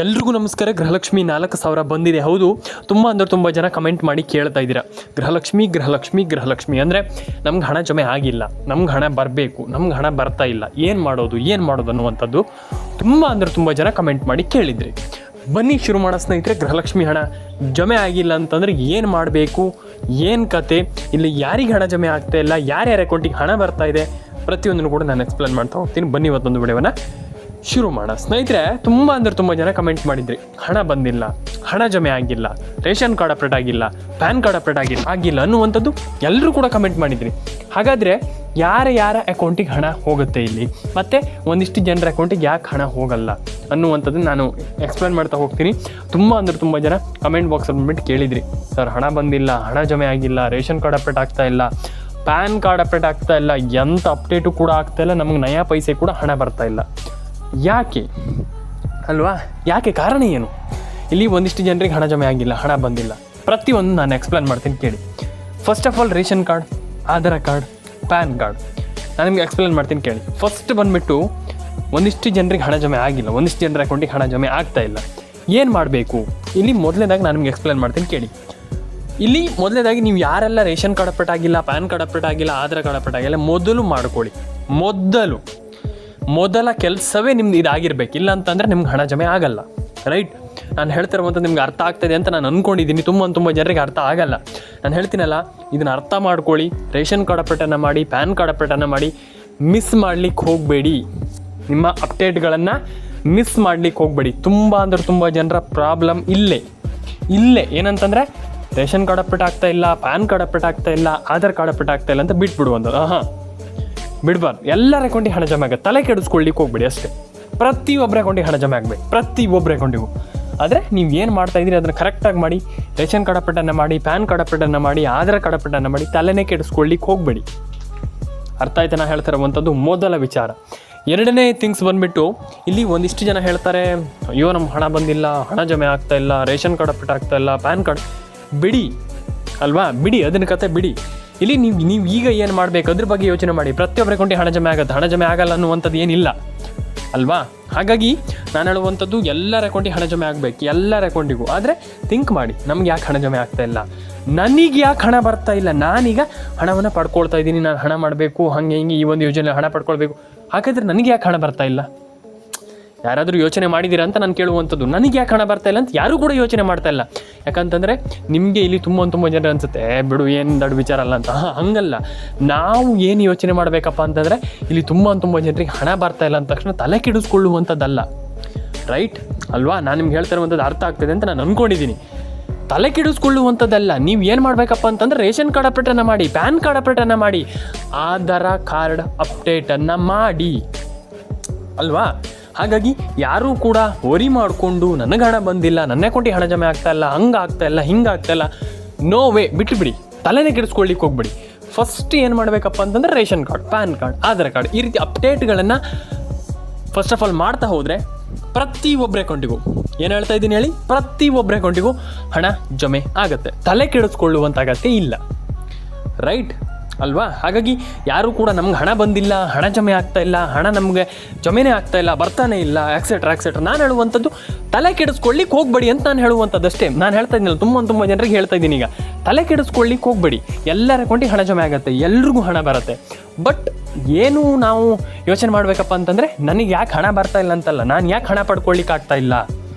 ಎಲ್ರಿಗೂ ನಮಸ್ಕಾರ. ಗೃಹಲಕ್ಷ್ಮಿ 4,000 ಬಂದಿದೆ. ಹೌದು, ತುಂಬ ಜನ ಕಮೆಂಟ್ ಮಾಡಿ ಕೇಳ್ತಾ ಇದ್ದೀರಾ, ಗೃಹಲಕ್ಷ್ಮಿ ಅಂದರೆ ನಮ್ಗೆ ಹಣ ಜಮೆ ಆಗಿಲ್ಲ, ನಮ್ಗೆ ಹಣ ಬರಬೇಕು, ನಮ್ಗೆ ಹಣ ಬರ್ತಾ ಇಲ್ಲ, ಏನು ಮಾಡೋದು ಅನ್ನುವಂಥದ್ದು ತುಂಬ ಜನ ಕಮೆಂಟ್ ಮಾಡಿ ಕೇಳಿದ್ರಿ. ಬನ್ನಿ ಶುರು ಮಾಡೋ ಸ್ನೇಹಿತರೆ. ಗೃಹಲಕ್ಷ್ಮಿ ಹಣ ಜಮೆ ಆಗಿಲ್ಲ ಅಂತಂದರೆ ಏನು ಮಾಡಬೇಕು, ಏನು ಕತೆ, ಇಲ್ಲಿ ಯಾರಿಗೆ ಹಣ ಜಮೆ ಆಗ್ತಾ ಇಲ್ಲ, ಯಾರ್ಯಾರ ಅಕೌಂಟಿಗೆ ಹಣ ಬರ್ತಾ ಇದೆ, ಪ್ರತಿಯೊಂದನ್ನು ಕೂಡ ನಾನು ಎಕ್ಸ್ಪ್ಲೇನ್ ಮಾಡ್ತಾ ಹೋಗ್ತೀನಿ. ಬನ್ನಿ ಇವತ್ತೊಂದು ವಿಡಿಯೋನ ಶುರು ಮಾಡೋಣ ಸ್ನೇಹಿತರೆ. ತುಂಬ ಜನ ಕಮೆಂಟ್ ಮಾಡಿದ್ರಿ, ಹಣ ಬಂದಿಲ್ಲ, ಹಣ ಜಮೆ ಆಗಿಲ್ಲ, ರೇಷನ್ ಕಾರ್ಡ್ ಅಪ್ಡೇಟ್ ಆಗಿಲ್ಲ, ಪ್ಯಾನ್ ಕಾರ್ಡ್ ಅಪ್ಡೇಟ್ ಆಗಿಲ್ಲ ಅನ್ನುವಂಥದ್ದು ಎಲ್ಲರೂ ಕೂಡ ಕಮೆಂಟ್ ಮಾಡಿದ್ರಿ. ಹಾಗಾದರೆ ಯಾರ ಅಕೌಂಟಿಗೆ ಹಣ ಹೋಗುತ್ತೆ ಇಲ್ಲಿ, ಮತ್ತು ಒಂದಿಷ್ಟು ಜನರ ಅಕೌಂಟಿಗೆ ಯಾಕೆ ಹಣ ಹೋಗಲ್ಲ ಅನ್ನುವಂಥದ್ದು ನಾನು ಎಕ್ಸ್ಪ್ಲೇನ್ ಮಾಡ್ತಾ ಹೋಗ್ತೀನಿ. ತುಂಬ ಜನ ಕಮೆಂಟ್ ಬಾಕ್ಸಲ್ಲಿ ಬಂದ್ಬಿಟ್ಟು ಕೇಳಿದ್ರಿ, ಸರ್ ಹಣ ಬಂದಿಲ್ಲ, ಹಣ ಜಮೆ ಆಗಿಲ್ಲ, ರೇಷನ್ ಕಾರ್ಡ್ ಅಪ್ಡೇಟ್ ಆಗ್ತಾ ಇಲ್ಲ, ಪ್ಯಾನ್ ಕಾರ್ಡ್ ಅಪ್ಡೇಟ್ ಆಗ್ತಾ ಇಲ್ಲ, ಎಂಥ ಅಪ್ಡೇಟು ಕೂಡ ಆಗ್ತಾ ಇಲ್ಲ, ನಮಗೆ ನಯಾ ಪೈಸೆ ಕೂಡ ಹಣ ಬರ್ತಾ ಇಲ್ಲ, ಯಾಕೆ ಅಲ್ವಾ? ಯಾಕೆ, ಕಾರಣ ಏನು? ಇಲ್ಲಿ ಒಂದಿಷ್ಟು ಜನರಿಗೆ ಹಣ ಜಮೆ ಆಗಿಲ್ಲ, ಹಣ ಬಂದಿಲ್ಲ, ಪ್ರತಿಯೊಂದು ನಾನು ಎಕ್ಸ್ಪ್ಲೇನ್ ಮಾಡ್ತೀನಿ ಕೇಳಿ. First of all ration card, Aadhaar card, PAN card ನಾನು ನಿಮ್ಗೆ ಎಕ್ಸ್ಪ್ಲೇನ್ ಮಾಡ್ತೀನಿ ಕೇಳಿ. ಫಸ್ಟ್ ಬಂದುಬಿಟ್ಟು ಒಂದಿಷ್ಟು ಜನರಿಗೆ ಹಣ ಜಮೆ ಆಗಿಲ್ಲ, ಒಂದಿಷ್ಟು ಜನರ ಅಕೌಂಟಿಗೆ ಹಣ ಜಮೆ ಆಗ್ತಾ ಇಲ್ಲ, ಏನು ಮಾಡಬೇಕು? ಇಲ್ಲಿ ಮೊದಲನೇದಾಗಿ ನಾನು ನಿಮ್ಗೆ ಎಕ್ಸ್ಪ್ಲೇನ್ ಮಾಡ್ತೀನಿ ಕೇಳಿ. ಇಲ್ಲಿ ಮೊದಲನೇದಾಗಿ ನೀವು ಯಾರೆಲ್ಲ ರೇಷನ್ ಕಾರ್ಡ್ ಅಪ್ಡೇಟ್ ಆಗಿಲ್ಲ, ಪ್ಯಾನ್ ಕಾರ್ಡ್ ಅಪ್ಡೇಟ್ ಆಗಿಲ್ಲ, ಆಧಾರ್ ಕಾರ್ಡ್ ಅಪ್ಡೇಟ್ ಆಗಿಲ್ಲ, ಮೊದಲು ಮಾಡ್ಕೊಳ್ಳಿ. ಮೊದಲ ಕೆಲಸವೇ ನಿಮ್ದು ಇದಾಗಿರ್ಬೇಕು, ಇಲ್ಲ ಅಂತಂದರೆ ನಿಮ್ಗೆ ಹಣ ಜಮೆ ಆಗಲ್ಲ. ರೈಟ್? ನಾನು ಹೇಳ್ತಿರುವಂಥದ್ದು ನಿಮ್ಗೆ ಅರ್ಥ ಆಗ್ತದೆ ಅಂತ ನಾನು ಅಂದ್ಕೊಂಡಿದ್ದೀನಿ. ತುಂಬ ಜನರಿಗೆ ಅರ್ಥ ಆಗಲ್ಲ. ನಾನು ಹೇಳ್ತೀನಲ್ಲ, ಇದನ್ನು ಅರ್ಥ ಮಾಡ್ಕೊಳ್ಳಿ. ರೇಷನ್ ಕಾರ್ಡ್ ಅಪ್ಡೇಟನ್ನು ಮಾಡಿ, ಪ್ಯಾನ್ ಕಾರ್ಡ್ ಅಪ್ಡೇಟನ್ನು ಮಾಡಿ, ಮಿಸ್ ಮಾಡಲಿಕ್ಕೆ ಹೋಗಬೇಡಿ. ನಿಮ್ಮ ಅಪ್ಡೇಟ್ಗಳನ್ನು ಮಿಸ್ ಮಾಡಲಿಕ್ಕೆ ಹೋಗಬೇಡಿ. ತುಂಬ ಜನರ ಪ್ರಾಬ್ಲಮ್ ಇಲ್ಲೇ ಏನಂತಂದರೆ ರೇಷನ್ ಕಾರ್ಡ್ ಅಪ್ಡೇಟ್ ಆಗ್ತಾ ಇಲ್ಲ, ಪ್ಯಾನ್ ಕಾರ್ಡ್ ಅಪ್ಡೇಟ್ ಆಗ್ತಾ ಇಲ್ಲ, ಆಧಾರ್ ಕಾರ್ಡ್ ಅಪ್ಡೇಟ್ ಆಗ್ತಾ ಇಲ್ಲ ಅಂತ ಬಿಟ್ಬಿಡುವಂಥದ್ದು. ಬಿಡಬಾರ್ದು. ಎಲ್ಲರ ಅಕೌಂಟಿಗೆ ಹಣ ಜಮೆ ಆಗುತ್ತೆ, ತಲೆ ಕೆಡಿಸ್ಕೊಳ್ಳಿಕ್ಕೆ ಹೋಗ್ಬೇಡಿ ಅಷ್ಟೇ. ಪ್ರತಿಯೊಬ್ಬರ ಅಕೌಂಟಿಗೆ ಹಣ ಜಮೆ ಆಗಬೇಕು, ಪ್ರತಿಯೊಬ್ಬರ ಅಕೌಂಟಿಗೂ. ಆದರೆ ನೀವು ಏನು ಮಾಡ್ತಾಯಿದ್ದೀರಿ ಅದನ್ನು ಕರೆಕ್ಟಾಗಿ ಮಾಡಿ. ರೇಷನ್ ಕಾರ್ಡ್ ಅಪ್ಡೇಟನ್ನು ಮಾಡಿ, ಪ್ಯಾನ್ ಕಾರ್ಡ್ ಅಪ್ಡೇಟನ್ನು ಮಾಡಿ, ಆಧಾರ್ ಕಾರ್ಡ್ ಅಪ್ಡೇಟನ್ನು ಮಾಡಿ, ತಲೆನೇ ಕೆಡಿಸ್ಕೊಳ್ಳಿಕ್ಕೆ ಹೋಗಬೇಡಿ. ಅರ್ಥ ಆಯ್ತು ನಾ ಹೇಳ್ತಿರುವಂಥದ್ದು ಮೊದಲ ವಿಚಾರ. ಎರಡನೇ ಥಿಂಗ್ಸ್ ಬಂದುಬಿಟ್ಟು, ಇಲ್ಲಿ ಒಂದಿಷ್ಟು ಜನ ಹೇಳ್ತಾರೆ, ಅಯ್ಯೋ ನಮ್ಮ ಹಣ ಬಂದಿಲ್ಲ, ಹಣ ಜಮೆ ಆಗ್ತಾ ಇಲ್ಲ, ರೇಷನ್ ಕಾರ್ಡ್ ಅಪ್ಡೇಟ್ ಆಗ್ತಾ ಇಲ್ಲ, ಪ್ಯಾನ್ ಕಾರ್ಡ್. ಬಿಡಿ ಅಲ್ವಾ, ಬಿಡಿ, ಅದನ್ನ ಕತೆ ಬಿಡಿ. ಇಲ್ಲಿ ನೀವು ಈಗ ಏನು ಮಾಡಬೇಕು ಅದ್ರ ಬಗ್ಗೆ ಯೋಚನೆ ಮಾಡಿ. ಪ್ರತಿಯೊಬ್ಬರ ಅಕೌಂಟಿಗೆ ಹಣ ಜಮೆ ಆಗುತ್ತೆ, ಹಣ ಜಮೆ ಆಗಲ್ಲ ಅನ್ನುವಂಥದ್ದು ಏನಿಲ್ಲ ಅಲ್ವಾ? ಹಾಗಾಗಿ ನಾನು ಹೇಳುವಂಥದ್ದು ಎಲ್ಲರ ಅಕೌಂಟಿಗೆ ಹಣ ಜಮೆ ಆಗಬೇಕು, ಎಲ್ಲರ ಅಕೌಂಟಿಗೂ. ಆದರೆ ಥಿಂಕ್ ಮಾಡಿ, ನಮ್ಗೆ ಯಾಕೆ ಹಣ ಜಮೆ ಆಗ್ತಾ ಇಲ್ಲ, ನನಗೆ ಯಾಕೆ ಹಣ ಬರ್ತಾ ಇಲ್ಲ, ನಾನೀಗ ಹಣವನ್ನು ಪಡ್ಕೊಳ್ತಾ ಇದ್ದೀನಿ, ನಾನು ಹಣ ಮಾಡಬೇಕು, ಹಾಗೆ ಹಿಂಗೆ ಈ ಒಂದು ಯೋಜನೆ ಹಣ ಪಡ್ಕೊಳ್ಬೇಕು, ಹಾಗಾದರೆ ನನಗೆ ಯಾಕೆ ಹಣ ಬರ್ತಾ ಇಲ್ಲ? ಯಾರಾದರೂ ಯೋಚನೆ ಮಾಡಿದ್ದೀರಾ ಅಂತ ನಾನು ಕೇಳುವಂಥದ್ದು. ನನಗೆ ಯಾಕೆ ಹಣ ಬರ್ತಾ ಇಲ್ಲ ಅಂತ ಯಾರೂ ಕೂಡ ಯೋಚನೆ ಮಾಡ್ತಾ ಇಲ್ಲ. ಯಾಕಂತಂದರೆ ನಿಮಗೆ ಇಲ್ಲಿ ತುಂಬ ಜನರು ಅನಿಸುತ್ತೆ, ಬಿಡು ಏನು ದೊಡ್ಡ ವಿಚಾರ ಅಲ್ಲ ಅಂತ. ಹಂಗಲ್ಲ. ನಾವು ಏನು ಯೋಚನೆ ಮಾಡಬೇಕಪ್ಪ ಅಂತಂದರೆ, ಇಲ್ಲಿ ತುಂಬ ಜನರಿಗೆ ಹಣ ಬರ್ತಾ ಇಲ್ಲ ಅಂದ ತಕ್ಷಣ ತಲೆ ಕೆಡಿಸ್ಕೊಳ್ಳುವಂಥದ್ದಲ್ಲ. ರೈಟ್ ಅಲ್ವಾ? ನಾನು ನಿಮ್ಗೆ ಹೇಳ್ತಾ ಇರುವಂಥದ್ದು ಅರ್ಥ ಆಗ್ತದೆ ಅಂತ ನಾನು ಅಂದ್ಕೊಂಡಿದ್ದೀನಿ. ತಲೆ ಕೆಡಿಸ್ಕೊಳ್ಳುವಂಥದ್ದಲ್ಲ. ನೀವು ಏನು ಮಾಡಬೇಕಪ್ಪ ಅಂತಂದರೆ, ರೇಷನ್ ಕಾರ್ಡ್ ಅಪ್ಡೇಟನ್ನು ಮಾಡಿ, ಪ್ಯಾನ್ ಕಾರ್ಡ್ ಅಪ್ಡೇಟನ್ನು ಮಾಡಿ, ಆಧಾರ್ ಕಾರ್ಡ್ ಅಪ್ಡೇಟನ್ನು ಮಾಡಿ ಅಲ್ವಾ? ಹಾಗಾಗಿ ಯಾರೂ ಕೂಡ ವರಿ ಮಾಡಿಕೊಂಡು ನನಗೆ ಹಣ ಬಂದಿಲ್ಲ, ನನ್ನ ಅಕೌಂಟಿಗೆ ಹಣ ಜಮೆ ಆಗ್ತಾ ಇಲ್ಲ, ಹಂಗೆ ಆಗ್ತಾ ಇಲ್ಲ, ಹಿಂಗೆ ಆಗ್ತಾ ಇಲ್ಲ, ನೋ ವೇ, ಬಿಟ್ಟುಬಿಡಿ. ತಲೆನೇ ಕೆಡಿಸ್ಕೊಳ್ಳಿಕ್ಕೆ ಹೋಗ್ಬಿಡಿ. ಫಸ್ಟ್ ಏನು ಮಾಡಬೇಕಪ್ಪ ಅಂತಂದರೆ ration card, PAN card, Aadhaar card ಈ ರೀತಿ ಅಪ್ಡೇಟ್ಗಳನ್ನು ಫಸ್ಟ್ ಆಫ್ ಆಲ್ ಮಾಡ್ತಾ ಹೋದರೆ ಪ್ರತಿಯೊಬ್ಬರ ಅಕೌಂಟಿಗೂ, ಏನು ಹೇಳ್ತಾ ಇದ್ದೀನಿ ಹೇಳಿ, ಪ್ರತಿಯೊಬ್ಬರ ಅಕೌಂಟಿಗೂ ಹಣ ಜಮೆ ಆಗುತ್ತೆ. ತಲೆ ಕೆಡಿಸ್ಕೊಳ್ಳುವಂಥ ಅಗತ್ಯ ಇಲ್ಲ. ರೈಟ್ ಅಲ್ವಾ? ಹಾಗಾಗಿ ಯಾರೂ ಕೂಡ ನಮ್ಗೆ ಹಣ ಬಂದಿಲ್ಲ, ಹಣ ಜಮೆ ಆಗ್ತಾ ಇಲ್ಲ, ಹಣ ನಮಗೆ ಜಮೆನೇ ಆಗ್ತಾ ಇಲ್ಲ, ಬರ್ತಾನೆ ಇಲ್ಲ, ಎಕ್ಸೆಟ್ರಾ ನಾನು ಹೇಳುವಂಥದ್ದು ತಲೆ ಕೆಡಿಸ್ಕೊಳ್ಳಿಕ್ಕೆ ಹೋಗಬೇಡಿ ಅಂತ ನಾನು ಹೇಳುವಂಥದ್ದು ಅಷ್ಟೇ. ನಾನು ಹೇಳ್ತಾ ಇದ್ದೀನಲ್ಲ, ತುಂಬ ಜನರಿಗೆ ಹೇಳ್ತಾ ಇದ್ದೀನಿ ಈಗ, ತಲೆ ಕೆಡಿಸ್ಕೊಳ್ಳಿಕ್ಕೆ ಹೋಗಬೇಡಿ. ಎಲ್ಲರ ಅಕೌಂಟಿಗೆ ಹಣ ಜಮೆ ಆಗುತ್ತೆ, ಎಲ್ರಿಗೂ ಹಣ ಬರುತ್ತೆ. ಬಟ್ ಏನು ನಾವು ಯೋಚನೆ ಮಾಡಬೇಕಪ್ಪ ಅಂತಂದರೆ, ನನಗೆ ಯಾಕೆ ಹಣ ಬರ್ತಾ ಇಲ್ಲ ಅಂತಲ್ಲ, ನಾನು ಯಾಕೆ ಹಣ ಪಡ್ಕೊಳ್ಳಿಕ್ಕೆ ಆಗ್ತಾ ಇಲ್ಲ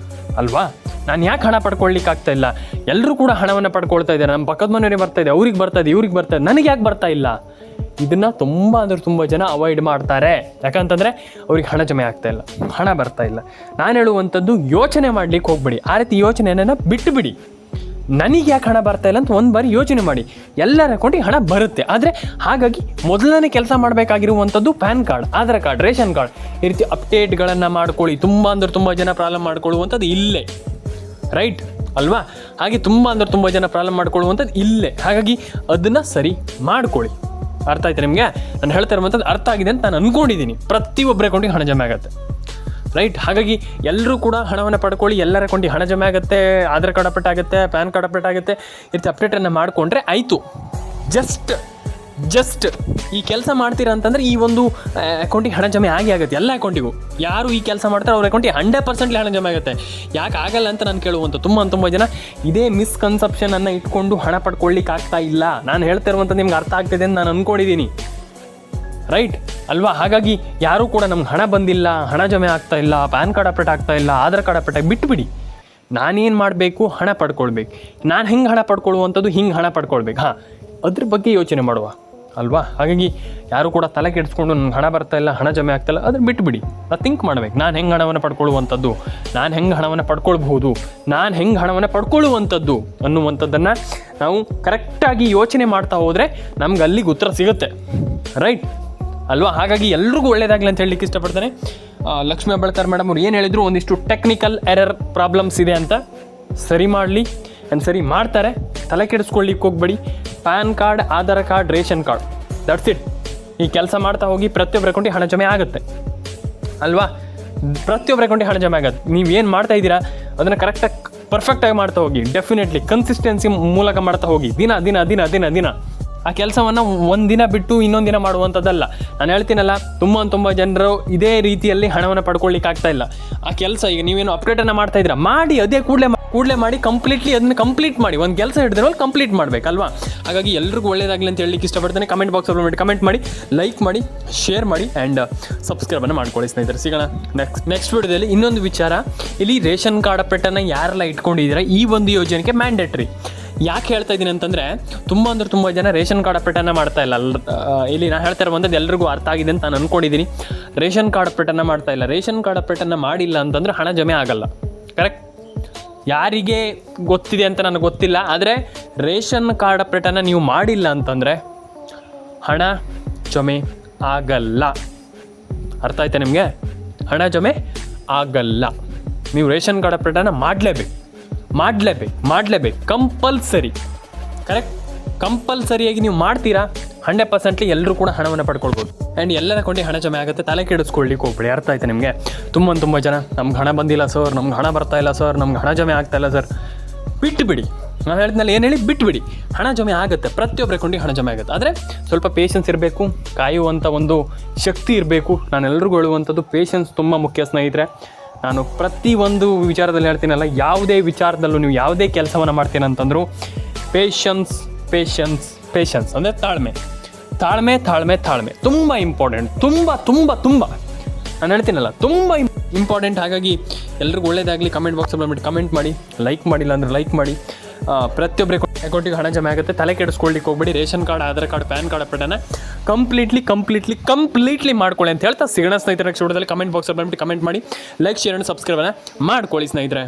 ಅಲ್ವಾ? ನಾನು ಯಾಕೆ ಹಣ ಪಡ್ಕೊಳ್ಳಿಕ್ಕೆ ಆಗ್ತಾ ಇಲ್ಲ? ಎಲ್ಲರೂ ಕೂಡ ಹಣವನ್ನು ಪಡ್ಕೊಳ್ತಾ ಇದ್ದಾರೆ, ನಮ್ಮ ಪಕ್ಕದ ಮನೆಯವರಿಗೆ ಬರ್ತಾ ಇದೆ, ಅವ್ರಿಗೆ ಬರ್ತಾ ಇದೆ, ಇವ್ರಿಗೆ ಬರ್ತಾ ಇದೆ, ನನಗೆ ಯಾಕೆ ಬರ್ತಾ ಇಲ್ಲ? ಇದನ್ನು ತುಂಬ ಜನ ಅವಾಯ್ಡ್ ಮಾಡ್ತಾರೆ. ಯಾಕಂತಂದರೆ ಅವ್ರಿಗೆ ಹಣ ಜಮೆ ಆಗ್ತಾ ಇಲ್ಲ, ಹಣ ಬರ್ತಾ ಇಲ್ಲ. ನಾನು ಹೇಳುವಂಥದ್ದು ಯೋಚನೆ ಮಾಡಲಿಕ್ಕೆ ಹೋಗ್ಬೇಡಿ. ಆ ರೀತಿ ಯೋಚನೆಯನ್ನು ಬಿಟ್ಟು ಬಿಡಿ. ನನಗೆ ಯಾಕೆ ಹಣ ಬರ್ತಾ ಇಲ್ಲ ಅಂತ ಒಂದು ಬಾರಿ ಯೋಚನೆ ಮಾಡಿ. ಎಲ್ಲರ ಅಕೌಂಟಿಗೆ ಹಣ ಬರುತ್ತೆ. ಆದರೆ ಹಾಗಾಗಿ ಮೊದಲನೇ ಕೆಲಸ ಮಾಡಬೇಕಾಗಿರುವಂಥದ್ದು PAN card, Aadhaar card, ration card ಈ ರೀತಿ ಅಪ್ಡೇಟ್ಗಳನ್ನು ಮಾಡ್ಕೊಳ್ಳಿ. ತುಂಬ ಜನ ಪ್ರಾಬ್ಲಮ್ ಮಾಡ್ಕೊಳ್ಳುವಂಥದ್ದು ಇಲ್ಲೇ. ರೈಟ್ ಅಲ್ವಾ? ಹಾಗೆ ತುಂಬ ಜನ ಪ್ರಾಬ್ಲಮ್ ಮಾಡ್ಕೊಳ್ಳುವಂಥದ್ದು ಇಲ್ಲೇ. ಹಾಗಾಗಿ ಅದನ್ನು ಸರಿ ಮಾಡ್ಕೊಳ್ಳಿ. ಅರ್ಥ ಆಯ್ತು ನಿಮಗೆ? ನಾನು ಹೇಳ್ತಾ ಇರುವಂಥದ್ದು ಅರ್ಥ ಆಗಿದೆ ಅಂತ ನಾನು ಅಂದ್ಕೊಂಡಿದ್ದೀನಿ. ಪ್ರತಿಯೊಬ್ಬರ ಅಕೌಂಟಿಗೆ ಹಣ ಜಮೆ ಆಗುತ್ತೆ. ರೈಟ್? ಹಾಗಾಗಿ ಎಲ್ಲರೂ ಕೂಡ ಹಣವನ್ನು ಪಡ್ಕೊಳ್ಳಿ. ಎಲ್ಲರ ಅಕೌಂಟಿಗೆ ಹಣ ಜಮೆ ಆಗುತ್ತೆ, ಆಧಾರ್ ಕಾರ್ಡ್ ಅಪ್ಡೇಟ್ ಆಗುತ್ತೆ, ಪ್ಯಾನ್ ಕಾರ್ಡ್ ಅಪ್ಡೇಟ್ ಆಗುತ್ತೆ. ಈ ರೀತಿ ಅಪ್ಡೇಟನ್ನು ಮಾಡಿಕೊಂಡ್ರೆ ಆಯಿತು. ಜಸ್ಟ್ ಜಸ್ಟ್ ಈ ಕೆಲಸ ಮಾಡ್ತೀರಾ ಅಂತಂದರೆ ಈ ಒಂದು ಅಕೌಂಟಿಗೆ ಹಣ ಜಮೆ ಆಗುತ್ತೆ, ಎಲ್ಲ ಅಕೌಂಟಿಗೂ. ಯಾರು ಈ ಕೆಲಸ ಮಾಡ್ತಾರೆ ಅವ್ರ ಅಕೌಂಟಿಗೆ 100% ಹಣ ಜಮೆ ಆಗುತ್ತೆ. ಯಾಕೆ ಆಗಲ್ಲ ಅಂತ ನಾನು ಕೇಳುವಂಥ ತುಂಬ ಜನ ಇದೇ ಮಿಸ್ಕನ್ಸೆಪ್ಷನನ್ನು ಇಟ್ಕೊಂಡು ಹಣ ಪಡ್ಕೊಳ್ಳಿಕ್ಕೆ ಆಗ್ತಾ ಇಲ್ಲ. ನಾನು ಹೇಳ್ತಿರುವಂಥ ನಿಮ್ಗೆ ಅರ್ಥ ಆಗ್ತಿದೆ ಅಂತ ನಾನು ಅಂದ್ಕೊಂಡಿದ್ದೀನಿ, ರೈಟ್ ಅಲ್ವಾ? ಹಾಗಾಗಿ ಯಾರೂ ಕೂಡ ನಮ್ಗೆ ಹಣ ಬಂದಿಲ್ಲ, ಹಣ ಜಮೆ ಆಗ್ತಾ ಇಲ್ಲ, ಪ್ಯಾನ್ ಕಾರ್ಡ್ ಅಪ್ಡೇಟ್ ಆಗ್ತಾ ಇಲ್ಲ, ಆಧಾರ್ ಕಾರ್ಡ್ ಅಪ್ಡೇಟ್ ಬಿಟ್ಟುಬಿಡಿ. ನಾನೇನು ಮಾಡಬೇಕು? ಹಣ ಪಡ್ಕೊಳ್ಬೇಕು. ನಾನು ಹೆಂಗೆ ಹಣ ಪಡ್ಕೊಳ್ಳುವಂಥದ್ದು, ಹಿಂಗೆ ಹಣ ಪಡ್ಕೊಳ್ಬೇಕು. ಅದ್ರ ಬಗ್ಗೆ ಯೋಚನೆ ಮಾಡುವ ಅಲ್ವಾ? ಹಾಗಾಗಿ ಯಾರು ಕೂಡ ತಲೆ ಕೆಡಿಸ್ಕೊಂಡು ನನಗೆ ಹಣ ಬರ್ತಾ ಇಲ್ಲ, ಹಣ ಜಮೆ ಆಗ್ತಾಯಿಲ್ಲ, ಅದ್ರ ಬಿಟ್ಟುಬಿಡಿ. ನಾನು ಥಿಂಕ್ ಮಾಡಬೇಕು, ನಾನು ಹೆಂಗೆ ಹಣವನ್ನು ಪಡ್ಕೊಳ್ಳುವಂಥದ್ದು, ನಾನು ಹೆಂಗೆ ಹಣವನ್ನು ಪಡ್ಕೊಳ್ಬಹುದು, ನಾನು ಹೆಂಗೆ ಹಣವನ್ನು ಪಡ್ಕೊಳ್ಳುವಂಥದ್ದು ಅನ್ನುವಂಥದ್ದನ್ನು ನಾವು ಕರೆಕ್ಟಾಗಿ ಯೋಚನೆ ಮಾಡ್ತಾ ಹೋದರೆ ನಮ್ಗೆ ಅಲ್ಲಿಗೆ ಉತ್ತರ ಸಿಗುತ್ತೆ, ರೈಟ್ ಅಲ್ವಾ? ಹಾಗಾಗಿ ಎಲ್ರಿಗೂ ಒಳ್ಳೇದಾಗಲಿ ಅಂತ ಹೇಳಲಿಕ್ಕೆ ಇಷ್ಟಪಡ್ತಾನೆ. ಲಕ್ಷ್ಮೀ ಹೆಬ್ಬಾಳ್ಕರ್ ಮೇಡಮ್ ಅವ್ರು ಏನು ಹೇಳಿದ್ರು, ಒಂದಿಷ್ಟು ಟೆಕ್ನಿಕಲ್ ಎರರ್ ಪ್ರಾಬ್ಲಮ್ಸ್ ಇದೆ ಅಂತ, ಸರಿ ಮಾಡಲಿ ಆ್ಯಂಡ್ ಸರಿ ಮಾಡ್ತಾರೆ. ತಲೆ ಕೆಡಿಸ್ಕೊಳ್ಳಿಕ್ಕೆ ಹೋಗ್ಬೇಡಿ. PAN card, Aadhaar card, ration card, that's it. ಈ ಕೆಲಸ ಮಾಡ್ತಾ ಹೋಗಿ ಪ್ರತಿಯೊಬ್ಬರ ಅಕೌಂಟಿಗೆ ಹಣ ಜಮೆ ಆಗುತ್ತೆ ಅಲ್ವಾ? ಪ್ರತಿಯೊಬ್ಬರ ಅಕೌಂಟಿಗೆ ಹಣ ಜಮೆ ಆಗುತ್ತೆ. ನೀವು ಏನು ಮಾಡ್ತಾ ಇದ್ದೀರಾ ಅದನ್ನು ಕರೆಕ್ಟಾಗಿ ಪರ್ಫೆಕ್ಟಾಗಿ ಮಾಡ್ತಾ ಹೋಗಿ, ಡೆಫಿನೆಟ್ಲಿ ಕನ್ಸಿಸ್ಟೆನ್ಸಿ ಮೂಲಕ ಮಾಡ್ತಾ ಹೋಗಿ. ದಿನ ದಿನ ದಿನ ದಿನ ದಿನ ಆ ಕೆಲಸವನ್ನು ಒಂದಿನ ಬಿಟ್ಟು ಇನ್ನೊಂದು ದಿನ ಮಾಡುವಂಥದ್ದಲ್ಲ. ನಾನು ಹೇಳ್ತೀನಲ್ಲ, ತುಂಬ ಜನರು ಇದೇ ರೀತಿಯಲ್ಲಿ ಹಣವನ್ನು ಪಡ್ಕೊಳ್ಳಿಕ್ಕೆ ಆಗ್ತಾ ಇಲ್ಲ. ಆ ಕೆಲಸ ಈಗ ನೀವೇನು ಅಪ್ಡೇಟನ್ನು ಮಾಡ್ತಾ ಇದ್ದೀರಾ, ಮಾಡಿ ಅದೇ ಕೂಡಲೇ ಮಾಡಿ ಅದನ್ನು ಕಂಪ್ಲೀಟ್ ಮಾಡಿ. ಒಂದು ಕೆಲಸ ಹಿಡಿದ್ರೆ ಕಂಪ್ಲೀಟ್ ಮಾಡಬೇಕಲ್ವಾ? ಹಾಗಾಗಿ ಎಲ್ರಿಗೂ ಒಳ್ಳೇದಾಗಲಿ ಅಂತ ಹೇಳಲಿಕ್ಕೆ ಇಷ್ಟಪಡ್ತೇನೆ. ಕಮೆಂಟ್ ಬಾಕ್ಸಲ್ಲಿ ಕಮೆಂಟ್ ಮಾಡಿ, ಲೈಕ್ ಮಾಡಿ, ಶೇರ್ ಮಾಡಿ ಆ್ಯಂಡ್ ಸಬ್ಸ್ಕ್ರೈಬನ್ನು ಮಾಡ್ಕೊಳ್ಳಿ ಸ್ನೇಹಿತರೆ. ಸಿಗೋಣ ನೆಕ್ಸ್ಟ್ ವಿಡಿಯೋದಲ್ಲಿ ಇನ್ನೊಂದು ವಿಚಾರ. ಇಲ್ಲಿ ರೇಷನ್ ಕಾರ್ಡ್ ಅಪ್ಡೇಟನ್ನು ಯಾರೆಲ್ಲ ಇಟ್ಕೊಂಡಿದ್ದೀರಾ, ಈ ಒಂದು ಯೋಜನೆಗೆ ಮ್ಯಾಂಡೇಟ್ರಿ. ಯಾಕೆ ಹೇಳ್ತಾ ಇದ್ದೀನಿ ಅಂತಂದರೆ, ತುಂಬ ಜನ ರೇಷನ್ ಕಾರ್ಡ್ ಅಪ್ಡೇಟನ್ನು ಮಾಡ್ತಾ ಇಲ್ಲ. ಇಲ್ಲಿ ನಾನು ಹೇಳ್ತಾ ಇರುವಂಥದ್ದು ಎಲ್ರಿಗೂ ಅರ್ಥ ಆಗಿದೆ ಅಂತ ನಾನು ಅಂದ್ಕೊಂಡಿದ್ದೀನಿ. ರೇಷನ್ ಕಾರ್ಡ್ ಅಪ್ಡೇಟನ್ನು ಮಾಡ್ತಾ ಇಲ್ಲ. ರೇಷನ್ ಕಾರ್ಡ್ ಅಪ್ಡೇಟನ್ನು ಮಾಡಿಲ್ಲ ಅಂತಂದರೆ ಹಣ ಜಮೆ ಆಗಲ್ಲ, ಕರೆಕ್ಟ್? ಯಾರಿಗೆ ಗೊತ್ತಿದೆ ಅಂತ ನನಗೆ ಗೊತ್ತಿಲ್ಲ, ಆದರೆ ರೇಷನ್ ಕಾರ್ಡ್ ಅಪ್ಡೇಟನ್ನು ನೀವು ಮಾಡಿಲ್ಲ ಅಂತಂದರೆ ಹಣ ಜಮೆ ಆಗಲ್ಲ. ಅರ್ಥ ಆಯ್ತಾ ನಿಮಗೆ? ಹಣ ಜಮೆ ಆಗಲ್ಲ. ನೀವು ರೇಷನ್ ಕಾರ್ಡ್ ಅಪ್ಡೇಟನ್ನು ಮಾಡಲೇಬೇಕು, ಕಂಪಲ್ಸರಿ, ಕರೆಕ್ಟ್? ಕಂಪಲ್ಸರಿಯಾಗಿ ನೀವು ಮಾಡ್ತೀರಾ, 100% ಎಲ್ಲರೂ ಕೂಡ ಹಣವನ್ನು ಪಡ್ಕೊಳ್ಬೋದು. ಆ್ಯಂಡ್ ಎಲ್ಲರ ಅಕೌಂಟಿಗೆ ಹಣ ಜಮೆ ಆಗುತ್ತೆ. ತಲೆ ಕೆಡಿಸ್ಕೊಳ್ಳಿಕ್ಕೆ ಹೋಗ್ಬೇಡಿ. ಅರ್ಥ ಆಯ್ತಾ ನಿಮಗೆ? ತುಂಬ ಜನ ನಮ್ಗೆ ಹಣ ಬಂದಿಲ್ಲ ಸರ್, ನಮ್ಗೆ ಹಣ ಬರ್ತಾ ಇಲ್ಲ ಸರ್, ನಮ್ಗೆ ಹಣ ಜಮೆ ಆಗ್ತಾ ಇಲ್ಲ ಸರ್. ಬಿಟ್ಟುಬಿಡಿ. ನಾನು ಹೇಳಿದ್ಮೇಲೆ ಏನು ಹೇಳಿ, ಬಿಟ್ಟುಬಿಡಿ. ಹಣ ಜಮೆ ಆಗುತ್ತೆ, ಪ್ರತಿಯೊಬ್ಬರ ಅಕೌಂಟಿಗೆ ಹಣ ಜಮೆ ಆಗುತ್ತೆ. ಆದರೆ ಸ್ವಲ್ಪ ಪೇಷನ್ಸ್ ಇರಬೇಕು, ಕಾಯುವಂಥ ಒಂದು ಶಕ್ತಿ ಇರಬೇಕು. ನಾನು ಎಲ್ರಿಗೂ ಹೇಳುವಂಥದ್ದು ಪೇಷನ್ಸ್ ತುಂಬ ಮುಖ್ಯ ಸ್ನೇಹಿತರೆ. ನಾನು ಪ್ರತಿಯೊಂದು ವಿಚಾರದಲ್ಲಿ ಹೇಳ್ತೀನಲ್ಲ, ಯಾವುದೇ ವಿಚಾರದಲ್ಲೂ ನೀವು ಯಾವುದೇ ಕೆಲಸವನ್ನು ಮಾಡ್ತೀನಂತಂದರೂ ಪೇಷನ್ಸ್ ಅಂದರೆ ತಾಳ್ಮೆ ತುಂಬ ಇಂಪಾರ್ಟೆಂಟ್. ತುಂಬ ನಾನು ಹೇಳ್ತೀನಲ್ಲ, ತುಂಬ ಇಂಪಾರ್ಟೆಂಟ್. ಹಾಗಾಗಿ ಎಲ್ರಿಗೂ ಒಳ್ಳೇದಾಗಲಿ. ಕಮೆಂಟ್ ಬಾಕ್ಸಲ್ಲಿ ಬಂದುಬಿಟ್ಟು ಕಮೆಂಟ್ ಮಾಡಿ, ಲೈಕ್ ಮಾಡಿಲ್ಲ ಅಂದರೆ ಲೈಕ್ ಮಾಡಿ. ಪ್ರತಿಯೊಬ್ಬರ ಅಕೌಂಟಿಗೆ ಹಣ ಜಮೆ ಆಗುತ್ತೆ. ತಲೆ ಕೆಡಿಸ್ಕೊಳ್ಳಿಕ್ಕೆ ಹೋಗ್ಬೇಡಿ. Ration card, Aadhaar card, PAN card ಅಪ್ಡೇಟನ್ನು ಕಂಪ್ಲೀಟ್ಲಿ ಮಾಡ್ಕೊಳ್ಳಿ ಅಂತ ಹೇಳ್ತಾ ಸಿಗೋಣ ಸ್ನೇಹಿತರೆ. ನೆಕ್ಸ್ಟ್ ವಿಡಿಯೋದಲ್ಲಿ ಕಮೆಂಟ್ ಬಾಕ್ಸಲ್ಲಿ ಬಂದುಬಿಟ್ಟು ಕಮೆಂಟ್ ಮಾಡಿ, ಲೈಕ್, ಶೇರ್ ಆ್ಯಂಡ್ ಸಬ್ಸ್ಕ್ರೈಬನ್ನು ಮಾಡ್ಕೊಳ್ಳಿ ಸ್ನೇಹಿತರೆ.